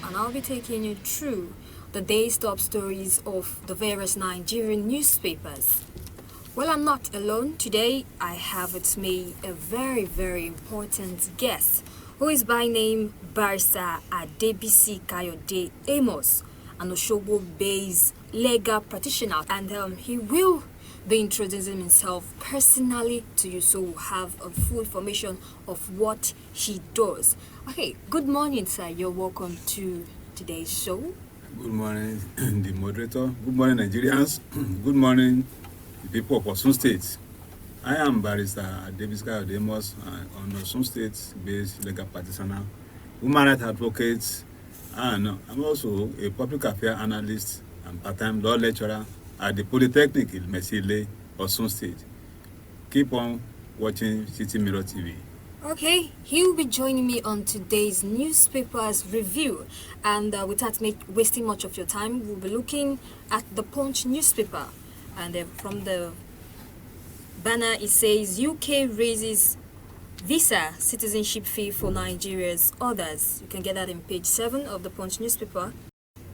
and I'll be taking you through the day's top stories of the various Nigerian newspapers. Well, I'm not alone. Today, I have with me a very, very important guest who is by name Barrister APC Kayode Amos, an Osogbo-based legal practitioner, and he will be introducing himself personally to you, so we'll have a full information of what he does. Okay, good morning, sir. You're welcome to today's show. Good morning, the moderator. Good morning, Nigerians. Good morning, the people of Osun State. I am Barrister APC Kayode Amos, on Osun State-based legal practitioner, human rights advocate, and I'm also a public affairs analyst and part-time law lecturer at the Polytechnic in Mesile, Osun State. Keep on watching City Mirror TV. Okay, he will be joining me on today's newspapers review, and without wasting much of your time, we'll be looking at the Punch newspaper, and from the banner it says UK raises visa citizenship fee for Nigeria's others. You can get that in page 7 of the Punch newspaper.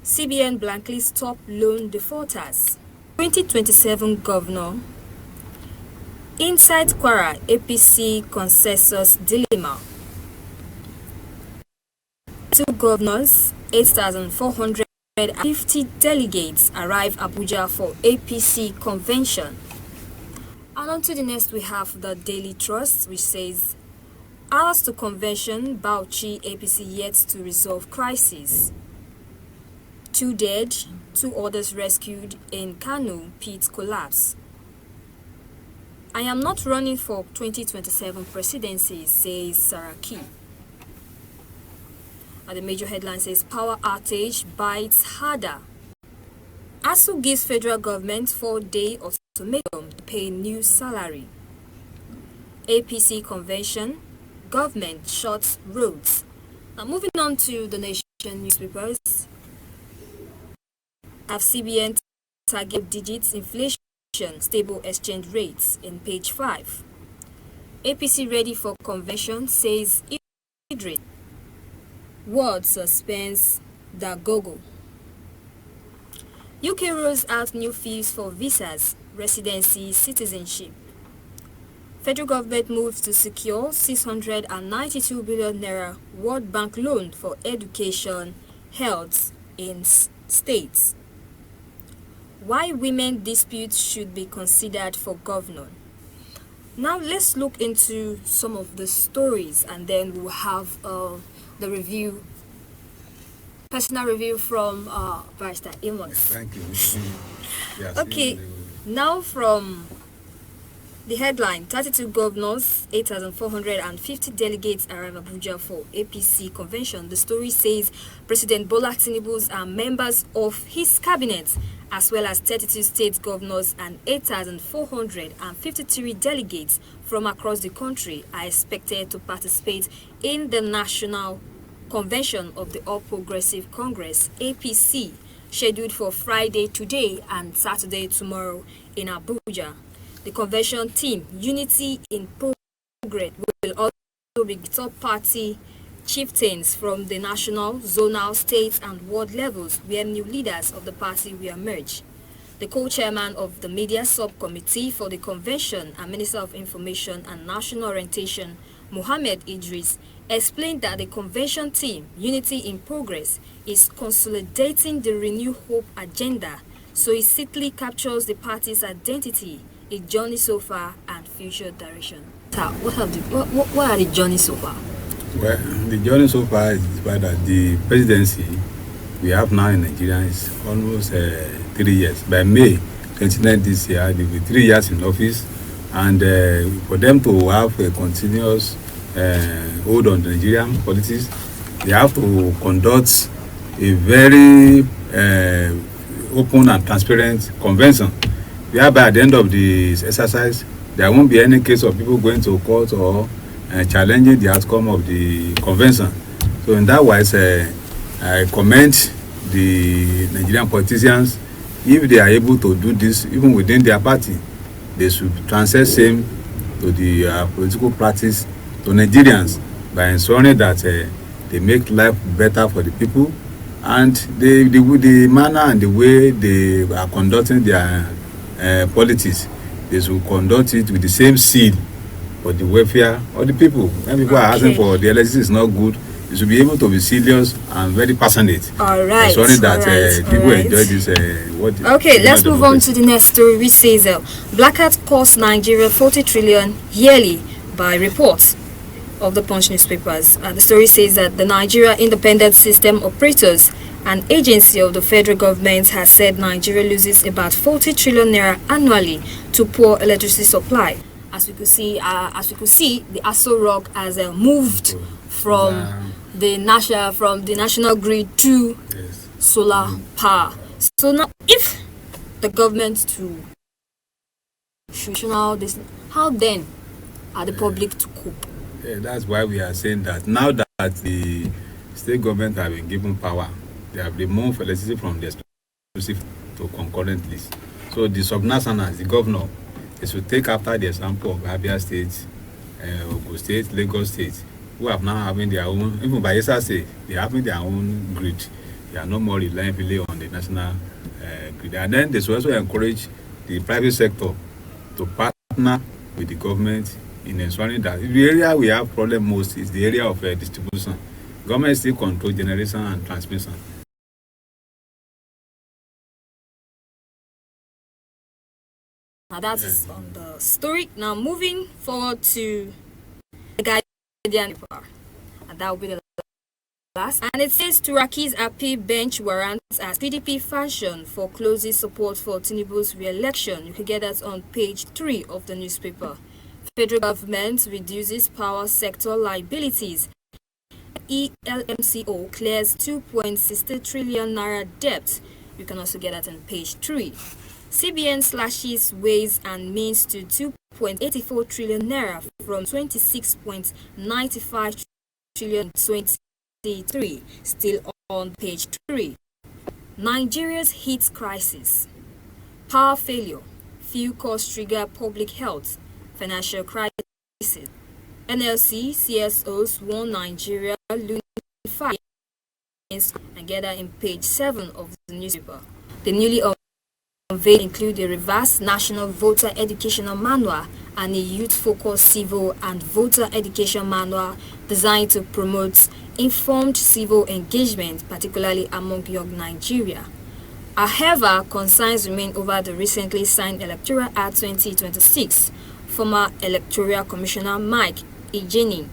CBN blanklists top loan defaulters. 2027 governor. Inside Kwara, APC consensus dilemma. 2 governors, 8,450 delegates arrive Abuja for APC convention. And on to the next, we have the Daily Trust, which says, hours to convention, Bauchi APC yet to resolve crisis. 2 dead, 2 others rescued in Kano pit collapse. I am not running for 2027 presidency, says Saraki. And the major headline says, power outage bites harder. ASU gives federal government 4-day ultimatum to pay new salary. APC convention, government shuts roads. Now moving on to the Nation newspapers. Have CBN target digits inflation, stable exchange rates in page 5. APC ready for convention, says Idris. Word suspends Dagogo. UK rolls out new fees for visas, residency, citizenship. Federal government moves to secure 692 billion naira World Bank loan for education, health in states. Why women disputes should be considered for governor. Now let's look into some of the stories, and then we'll have the review, personal review from Barrister Amos. Thank you. Yes, okay, now from the headline, 32 governors, 8,450 delegates arrive Abuja for APC convention. The story says President Bola Tinubu and members of his cabinet, as well as 32 state governors and 8,453 delegates from across the country, are expected to participate in the National Convention of the All Progressive Congress, APC, scheduled for Friday today and Saturday tomorrow in Abuja. The convention team, Unity in Progress, will also be top party chieftains from the national, zonal, state, and ward levels, where new leaders of the party will emerge. The co-chairman of the media subcommittee for the convention and Minister of Information and National Orientation, Mohammed Idris, explained that the convention team, Unity in Progress, is consolidating the Renew Hope agenda, so it subtly captures the party's identity, its journey so far, and future direction. What are the journey so far? Well, the journey so far is that the presidency we have now in Nigeria is almost 3 years. By May 29 this year, they will be 3 years in office, and for them to have a continuous hold on the Nigerian politics, they have to conduct a very open and transparent convention, whereby at the end of this exercise, there won't be any case of people going to court or challenging the outcome of the convention. So in that wise, I commend the Nigerian politicians. If they are able to do this, even within their party, they should transfer same to the political practice to Nigerians by ensuring that they make life better for the people and the manner and the way they are conducting their politics, they should conduct it with the same seal for the welfare of the people. When people are asking for the electricity is not good, you should be able to be serious and very passionate. All right. Ensuring that people enjoy this. Okay, let's move on to the next story, which says Blackout costs Nigeria 40 trillion yearly by reports of the Punch newspapers. The story says that the Nigeria Independent System Operators, an agency of the federal government, has said Nigeria loses about 40 trillion naira annually to poor electricity supply. As we could see, the Aso Rock has moved from the national grid to solar power. So now, if the government to this, how then are the public to cope? That's why we are saying that now that the state government have been given power, they have removed electricity from the exclusive to concurrent list. So the subnationals, the governor, is to take after the example of Abia State, Ogun State, Lagos State, who have now having their own, even Bayelsa State, they are having their own grid. They are no more relying really on the national grid. And then they should also encourage the private sector to partner with the government in ensuring that the area we have problem most is the area of distribution. Government still control generation and transmission. Now that is on the story. Now moving forward to the Guardian paper, and that will be the last. And it says Turaki's appeal bench warrants as PDP fashion for closing support for Tinubu's re-election. You can get that on page 3 of the newspaper. Federal government reduces power sector liabilities. ELMCO clears 2.60 trillion naira debt. You can also get that on page 3. CBN slashes ways and means to 2.84 trillion naira from 26.95 trillion in 2023. Still on page 3. Nigeria's heat crisis. Power failure. Few cause trigger public health. Financial crisis. NLC CSOs warn Nigeria losing fight. And get that in page 7 of the newspaper. The newly unveiled include a revised National Voter Educational Manual and a youth-focused civil and voter education manual designed to promote informed civil engagement, particularly among young Nigeria. However, concerns remain over the recently signed Electoral Act 2026. Former Electoral Commissioner Mike Ejeni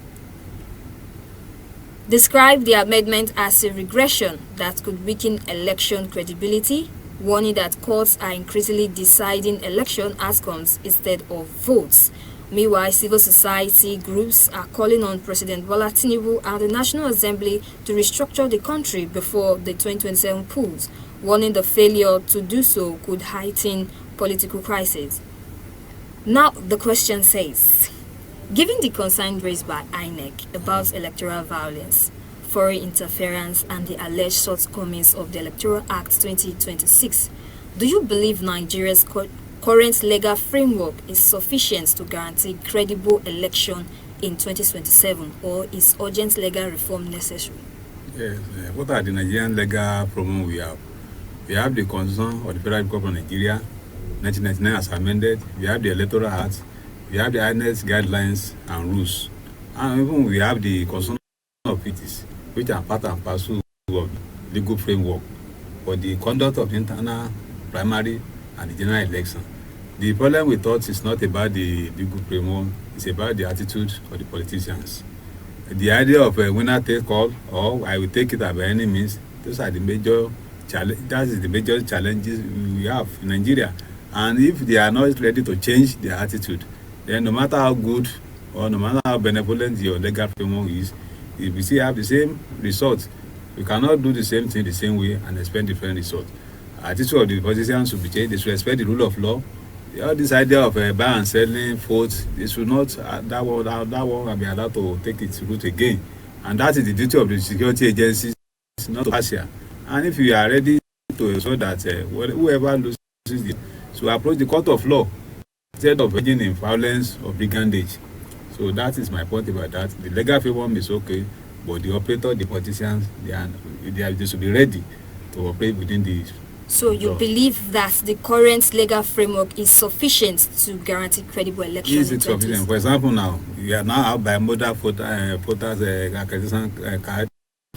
described the amendment as a regression that could weaken election credibility, warning that courts are increasingly deciding election outcomes instead of votes. Meanwhile, civil society groups are calling on President Bola Tinubu and the National Assembly to restructure the country before the 2027 polls, warning the failure to do so could heighten political crisis. Now, the question says, given the concern raised by INEC about electoral violence, foreign interference and the alleged shortcomings of the Electoral Act 2026, do you believe Nigeria's current legal framework is sufficient to guarantee credible election in 2027, or is urgent legal reform necessary? Yes. What are the Nigerian legal problems we have? We have the Constitution of the Federal Republic of Nigeria, 1999 as amended. We have the Electoral Act. We have the INEC guidelines and rules. And even we have the Constitution of APC, which are part and parcel of legal framework for the conduct of internal, primary, and the general election. The problem we thought is not about the legal framework, it's about the attitude of the politicians. The idea of a winner take all, or I will take it by any means, those are the major challenges we have in Nigeria. And if they are not ready to change their attitude, then no matter how good or no matter how benevolent your legal framework is, if we still have the same result, we cannot do the same thing the same way and expect different results. Attitude of the politicians should be changed. They should respect the rule of law. All this idea of buy and selling votes, they should not that one will be allowed to take its route again. And that is the duty of the security agencies, not partial. And if you are ready to ensure that whoever loses it, to approach the court of law instead of engaging in violence or brigandage. So that is my point about that. The legal framework is okay, But the operator, the politicians, they should be ready to operate within the So you law. believe that the current legal framework is sufficient to guarantee credible elections Is in it sufficient? For example, now you are now out by voters accreditation card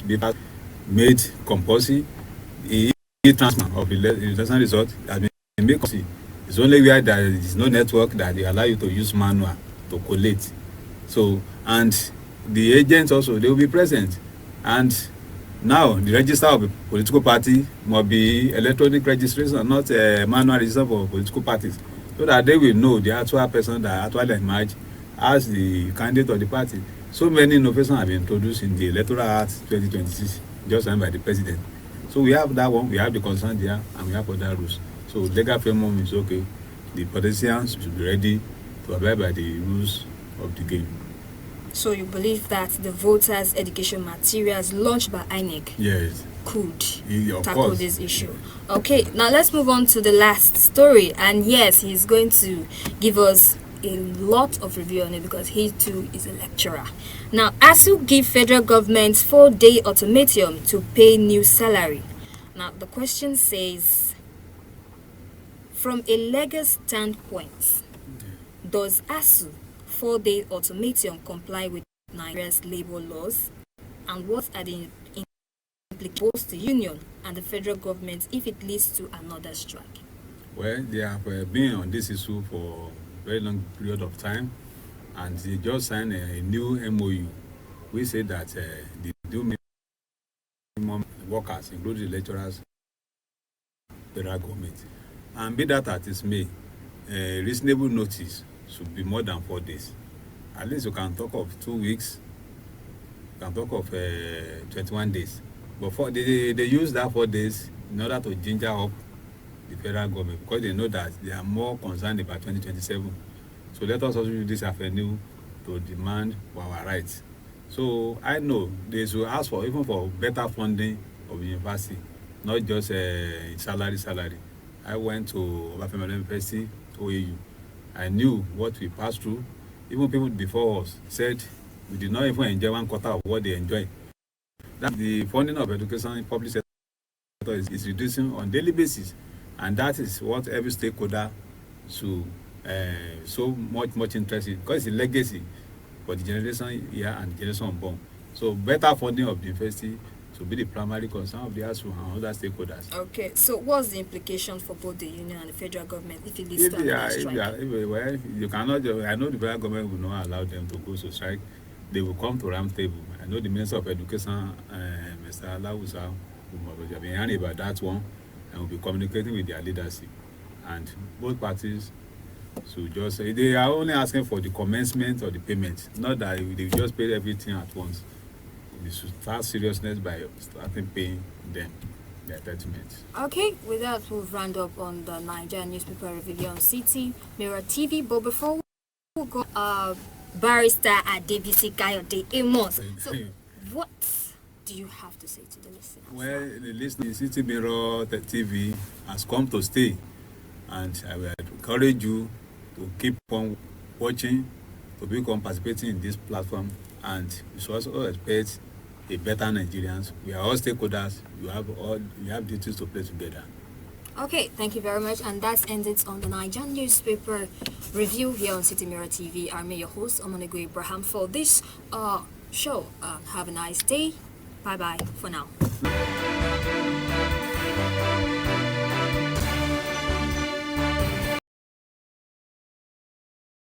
be made compulsory. The transfer of the election result has been made compulsory. It's only where there is no network that they allow you to use manual to collate. So, and the agents also, they will be present. And now the register of a political party must be electronic registration, not a manual register for political parties, so that they will know the actual person that actually emerged as the candidate of the party. So many innovations have been introduced in the Electoral Act 2026, just signed by the president. So we have that one, we have the consent there, and we have other rules. So legal framework is okay. The politicians should be ready to abide by the rules of the game. So you believe that the voters' education materials launched by INEC Yes. could Of tackle course. this issue? Okay, now let's move on to the last story. And yes, he's going to give us a lot of review on it because he too is a lecturer. Now, ASU give federal government 4-day ultimatum to pay new salary. Now, the question says, from a legal standpoint, does ASU 4-day ultimatum comply with Nigeria's labor laws? And what are the implications to the union and the federal government if it leads to another strike? Well, they have been on this issue for a very long period of time, and they just signed a new MOU. We say that the new minimum workers, including the lecturers, federal government, and be that as it may, reasonable notice should be more than 4 days. At least you can talk of 2 weeks, you can talk of 21 days. But they use that 4 days in order to ginger up the federal government, because they know that they are more concerned about 2027. So let us also use this avenue to demand for our rights. So I know they should ask for even for better funding of the university, not just salary. I went to Obafemi University, OAU. I knew what we passed through. Even people before us said we did not even enjoy 1/4 of what they enjoy. That the funding of education in public sector is reducing on daily basis, and that is what every stakeholder should so much interest in, because it's a legacy for the generation here and the generation unborn. So better funding of the university should be the primary concern of the ASU and other stakeholders. Okay, so what's the implication for both the union and the federal government if it leads to another strike? Well, you cannot. I know the federal government will not allow them to go to strike. They will come to round table. I know the Minister of Education, Mr. Alawusa, will have been hearing about that one, and will be communicating with their leadership. And both parties should just say they are only asking for the commencement of the payment, not that they just pay everything at once. We should start seriousness by starting paying them their entitlements. Okay, with that, we'll round up on the Nigerian newspaper review on City Mirror TV. But before we go, Barrister Adebisi Kayode Amos. So, what do you have to say to the listeners? Well, the listening, City Mirror TV has come to stay, and I will encourage you to keep on watching, to become participating in this platform, and you should also expect a better Nigerians. We are all stakeholders. You have duties to play together. Okay, thank you very much, and that ends it on the Nigerian newspaper review here on City Mirror TV. I'm your host, Omonego Abraham, for this show. Have a nice day. Bye bye for now.